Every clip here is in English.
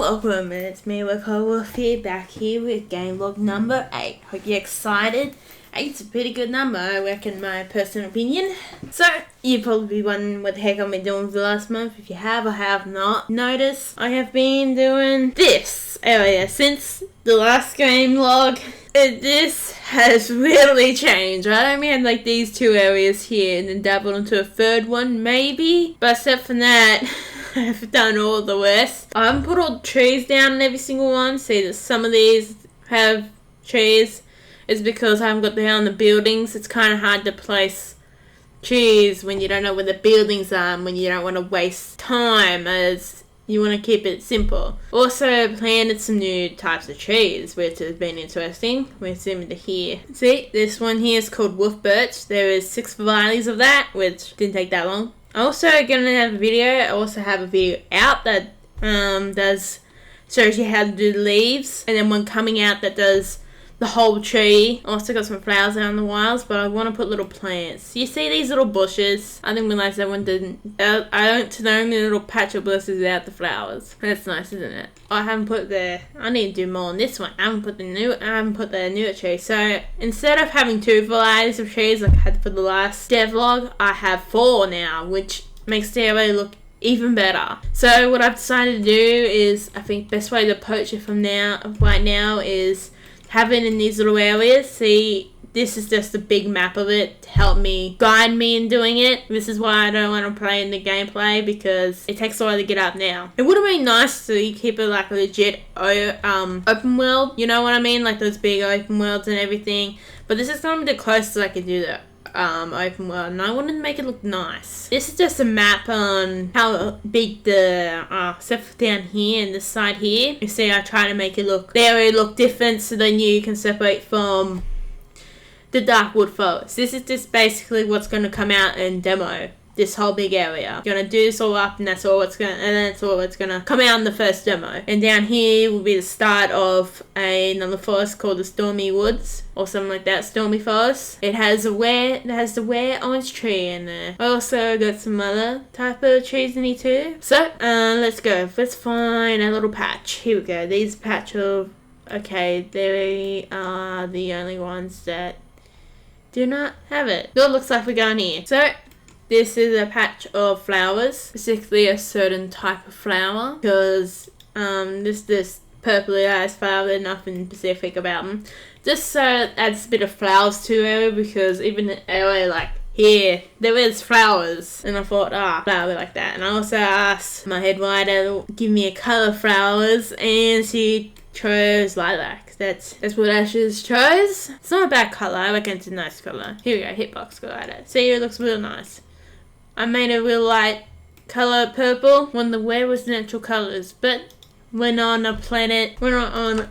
welcome, it's me, Redcollarwolf here, back here with game log number 8. Hope you're excited. 8's a pretty good number, I reckon, in my personal opinion. So, you'll probably be wondering what the heck I've been doing for the last month. If you have or have not noticed, I have been doing this area since the last game log. This has really changed, right? I only had like these two areas here and then dabbled into a third one, maybe. But except for that, I've done all the rest. I haven't put all the trees down in every single one. See that some of these have trees. It's because I haven't got down the buildings. It's kind of hard to place trees when you don't know where the buildings are and when you don't want to waste time, as you want to keep it simple. Also planted some new types of trees, which has been interesting. We're similar to here. See, this one here is called wolf birch. There is 6 varieties of that, which didn't take that long. I'm also gonna have a video. I also have a video out that shows you how to do the leaves, and then one coming out that does the whole tree. I also got some flowers out in the wilds, but I want to put little plants. You see these little bushes? I didn't realize that one didn't. I don't know, only little patch of bushes without the flowers. That's nice, isn't it? I haven't put I need to do more on this one. I haven't put the newer tree. So instead of having 2 varieties of trees like I had for the last devlog, I have 4 now, which makes the area look even better. So what I've decided to do is, I think best way to approach it right now is have it in these little areas. See, this is just a big map of it to help me, guide me in doing it. This is why I don't want to play in the gameplay, because it takes a while to get up now. It would have been nice to keep it like a legit open world, you know what I mean? Like those big open worlds and everything. But this is going to be the closest I can do that. Open world, and I wanted to make it look nice. This is just a map on how big the except down here and this side here. You see, I try to make it look different, so then you can separate from the dark wood forest. This is just basically what's going to come out in demo. This whole big area. You're gonna do this all up, and that's all it's gonna come out in the first demo. And down here will be the start of another forest called the Stormy Woods, or something like that. Stormy Forest. It has the rare orange tree in there. I also got some other type of trees in here too. So let's go. Let's find a little patch. Here we go. These patch of they are the only ones that do not have it. It looks like we're going here. So this is a patch of flowers, specifically a certain type of flower, because this purpley eyes flower, there's nothing specific about them. Just so it adds a bit of flowers to the area, because even in an area like here, there is flowers, and I thought, flower like that. And I also asked my head writer to give me a colour of flowers, and she chose lilac. That's what Ashes chose. It's not a bad colour, I reckon it's a nice colour. Here we go, hitbox go like that. See, it looks real nice. I made a real light colour purple, one of the rarest natural colours, but we're not on a planet, we're not on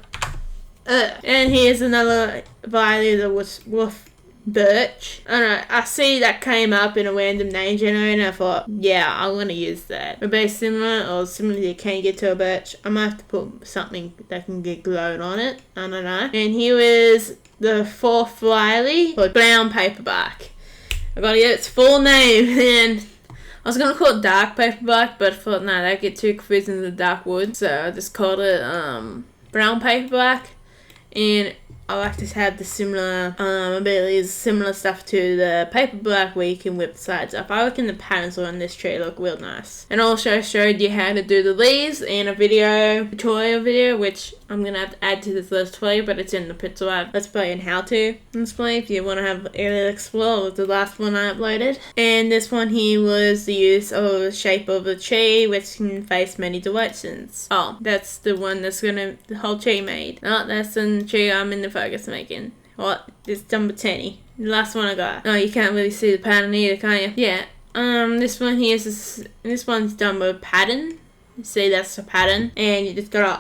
Earth. And here's another variety of wolf birch. I don't know, I see that came up in a random name generator, and I thought, yeah, I want to use that. We're very similar, or similarly can get to a birch. I might have to put something that can get glowed on it, I don't know. And here is the 4th variety, called brown paperback. I gotta get its full name, and I was gonna call it dark paperback, but I thought, no, that'd get too confusing with the dark wood, so I just called it brown paperback. And I like to have the similar abilities, similar stuff to the paperback, where you can whip the sides up. I reckon the patterns on this tree look real nice. And also showed you how to do the leaves in a tutorial video, which I'm going to have to add to this Let's Play, but it's in the Pixel Let's Play and How To Let's Play if you want to have area explore. The last one I uploaded. And this one here was the use of the shape of a tree, which can face many directions. Oh, that's the one that's the whole tree made. Oh, that's the tree I'm in the focus making. What? It's number 10. The last one I got. Oh, you can't really see the pattern either, can you? Yeah. This one here is this one's done with pattern. See, that's the pattern, and you just gotta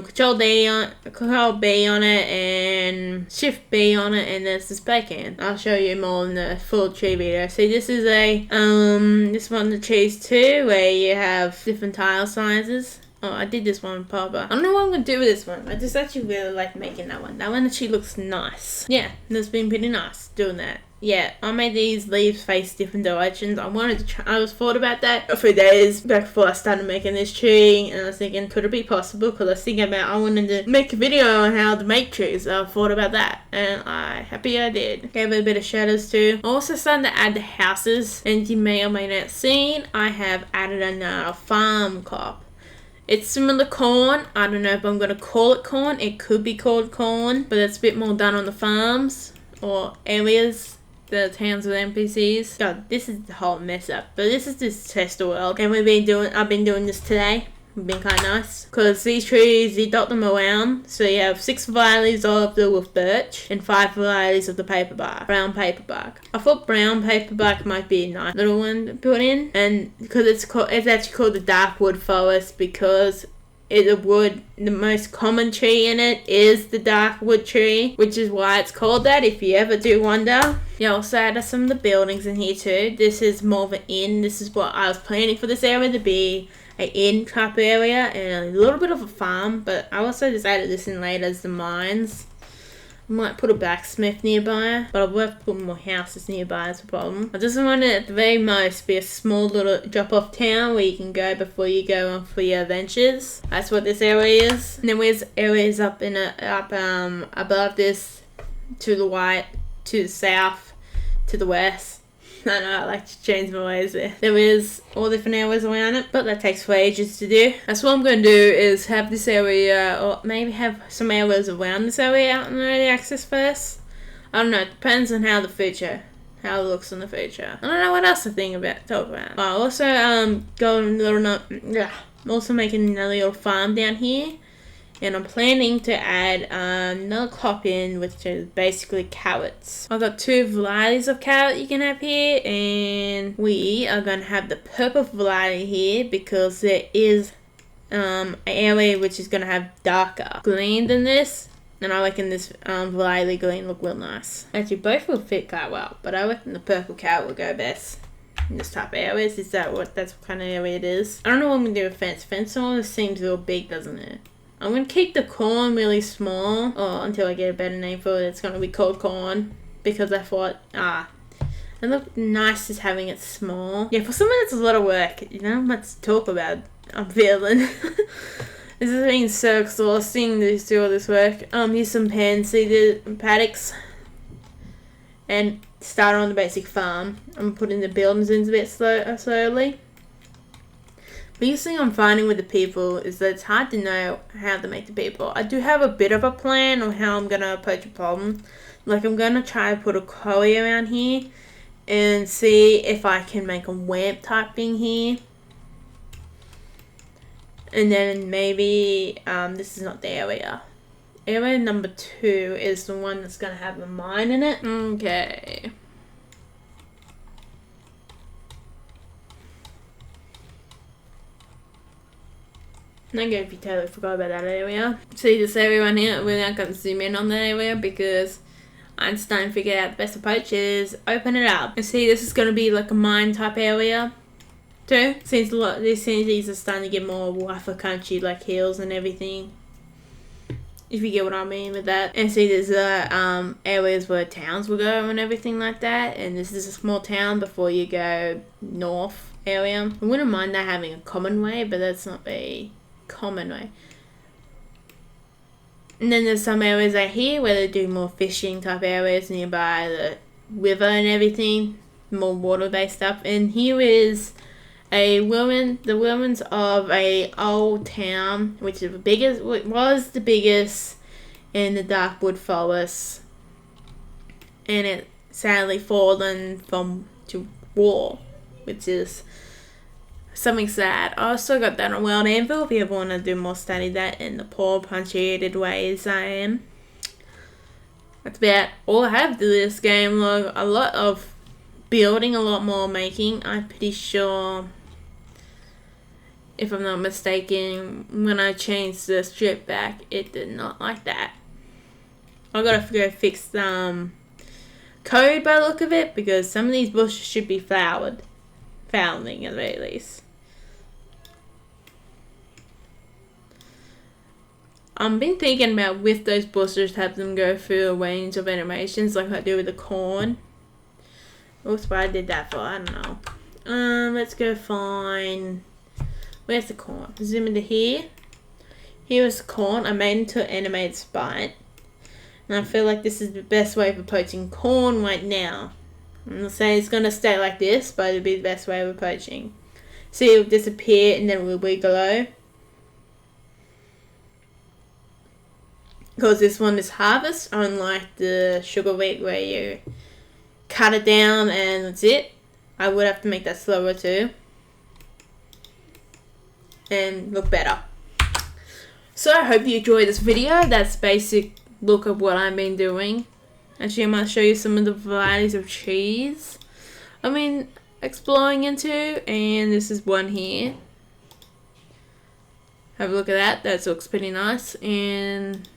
Control B on it and Shift B on it, and there's the spray can. I'll show you more in the full tree video. See, this is this one the trees too, where you have different tile sizes. Oh, I did this one with Papa. I don't know what I'm gonna do with this one. I just actually really like making that one. That one actually looks nice. Yeah, that's been pretty nice doing that. yeah, I made these leaves face different directions. I wanted to try, I was thought about that for days back before I started making this tree, and I was thinking, could it be possible? Because I was thinking about, I wanted to make a video on how to make trees. I thought about that, and happy I did. Gave it a bit of shadows too. I also started to add the houses, and you may or may not seen, I have added another farm crop. It's similar to corn. I don't know if I'm going to call it corn. It could be called corn, but it's a bit more done on the farms or areas, the towns with NPCs. God, this is the whole mess up. But this is just test the world. And I've been doing this today. It's been kind of nice. Because these trees, you dot them around. So you have 6 varieties of the wolf birch and 5 varieties of the paper bark, brown paper bark. I thought brown paper bark might be a nice little one to put in. And because it's actually called the dark wood forest, because the most common tree in it is the dark wood tree, which is why it's called that, if you ever do wonder. You also added some of the buildings in here too. This is more of an inn. This is what I was planning for this area to be, an inn type area and a little bit of a farm, but I also just added this in later as the mines. I might put a blacksmith nearby, but I'll have to put more houses nearby as a problem. I just want it at the very most be a small little drop-off town where you can go before you go on for your adventures. That's what this area is. And then there's areas up above this, to the right, to the south, to the west. I know, I like to change my ways there. There is all different areas around it, but that takes for ages to do. That's what I'm going to do, is have this area, or maybe have some areas around this area out in early access first. I don't know, it depends on how it looks in the future. I don't know what else to talk about. I also also making another little farm down here. And I'm planning to add another crop in, which is basically carrots. I've got 2 varieties of carrot you can have here, and we are going to have the purple variety here because there is an area which is going to have darker green than this, and I reckon this variety green look real nice. Actually, both will fit quite well, but I reckon the purple carrot will go best in this type of areas. That's what kind of area it is. I don't know what I'm going to do with fence. Fence almost seems real big, doesn't it? I'm going to keep the corn really small until I get a better name for it. It's going to be called corn because I thought, it looked nice just having it small. Yeah, for someone that's a lot of work, you know, much to talk about, I'm feeling. This has been so exhausting to do all this work. Here's some pan-seeded paddocks and start on the basic farm. I'm putting the buildings in a bit slowly. Biggest thing I'm finding with the people is that it's hard to know how to make the people. I do have a bit of a plan on how I'm going to approach a problem. Like, I'm going to try to put a quarry around here and see if I can make a ramp type thing here. And then maybe, this is not the area. Area number 2 is the one that's going to have a mine in it. Okay. I if you totally forgot about that area. See this area right here? We're not going to zoom in on that area because I'm starting to figure out the best approach is open it up. And see, this is going to be like a mine type area too. Since these are starting to get more rougher country, like hills and everything. If you get what I mean with that. And see, there's areas where towns will go and everything like that. And this is a small town before you go north area. I wouldn't mind that having a common way, but that's not a common way. And then there's some areas out here where they do more fishing type areas nearby the river and everything, more water-based stuff. And here is the ruins of a old town, which is was the biggest in the dark wood forest, and it sadly fallen to war, which is something sad. I also got that on World Anvil if you ever want to do more study that in the poor punctuated ways I am. That's about all I have to this game log. A lot of building, a lot more making. I'm pretty sure, if I'm not mistaken, when I changed the strip back, it did not like that. I gotta go fix code by the look of it, because some of these bushes should be flowering at the very least. I've been thinking about with those bushes, have them go through a range of animations like I do with the corn. Oops, what I did that for, I don't know. Let's go find... Where's the corn? Zoom into here. Here is the corn. I made it into an animated spite. And I feel like this is the best way of poaching corn right now. I'm not saying it's going to stay like this, but it'll be the best way of poaching. See, it'll disappear and then it will wiggle low. Because this one is harvest, unlike the sugar wheat where you cut it down and that's it. I would have to make that slower too. And look better. So I hope you enjoyed this video. That's basic look of what I've been doing. Actually, I might show you some of the varieties of cheese I've been exploring into. And this is one here. Have a look at that. That looks pretty nice. And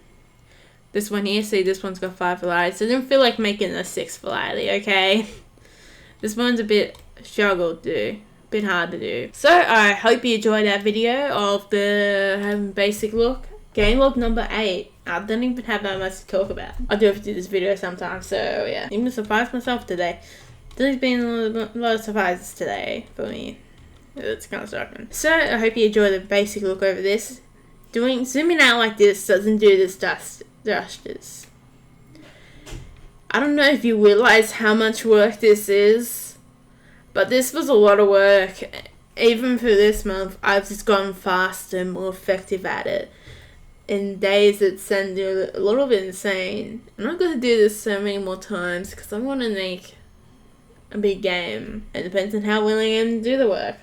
this one here, see, this one's got 5 varieties. I didn't feel like making a 6th variety, okay? This one's a bit struggle to do. A bit hard to do. So, I hope you enjoyed that video of the basic look. Game log number 8. I don't even have that much to talk about. I do have to do this video sometimes, so yeah. Even surprised myself today. There's been a lot of surprises today for me. It's kind of shocking. So, I hope you enjoyed the basic look over this. Zooming out like this doesn't do this justice. I don't know if you realize how much work this is, but this was a lot of work. Even for this month, I've just gotten faster and more effective at it. In days it sounded a little bit insane. I'm not going to do this so many more times because I want to make a big game. It depends on how willing I am to do the work.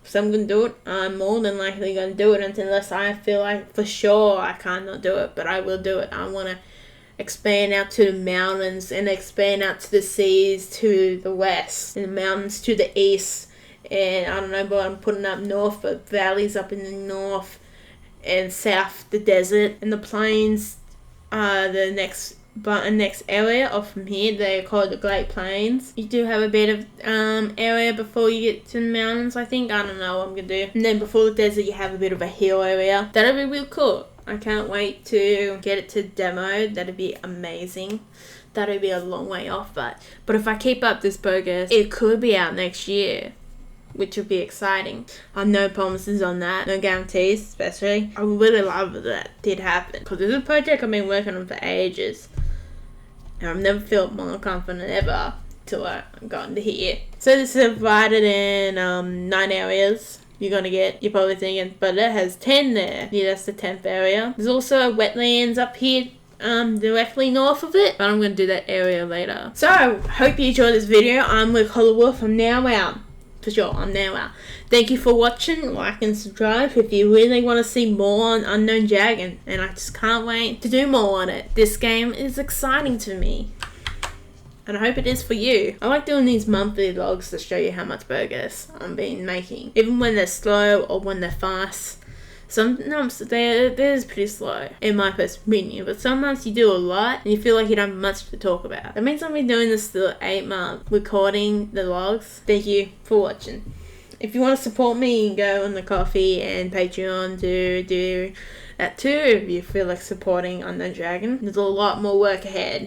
So I'm going to do it. I'm more than likely going to do it unless I feel like for sure I can't not do it. But I will do it. I want to expand out to the mountains and expand out to the seas to the west. And the mountains to the east. And I don't know, but I'm putting up north, but valleys up in the north. And south, the desert. And the plains are the next area off from here. They're called the Great Plains. You do have a bit of area before you get to the mountains, I think. I don't know what I'm going to do. And then before the desert, you have a bit of a hill area. That'll be real cool. I can't wait to get it to demo. That'll be amazing. That'll be a long way off, but if I keep up this progress, it could be out next year, which would be exciting. I have no promises on that, no guarantees, especially. I would really love if that did happen, because this is a project I've been working on for ages. And I've never felt more confident ever till I got into here. So this is divided in 9 areas. You're probably thinking, but it has 10 there. Yeah, that's the 10th area. There's also wetlands up here directly north of it, but I'm going to do that area later. So, hope you enjoyed this video. I'm Redcollarwolf. I'm now out. For sure, I'm now out. Thank you for watching. Like and subscribe if you really want to see more on Unknown Dragon. And I just can't wait to do more on it. This game is exciting to me. And I hope it is for you. I like doing these monthly vlogs to show you how much progress I'm been making. Even when they're slow or when they're fast. Sometimes they're pretty slow, in my opinion. But sometimes you do a lot and you feel like you don't have much to talk about. That means I've been doing this for 8 months, recording the vlogs. Thank you for watching. If you want to support me, you can go on the Coffee and Patreon to do that too. If you feel like supporting Unknown Dragon, there's a lot more work ahead.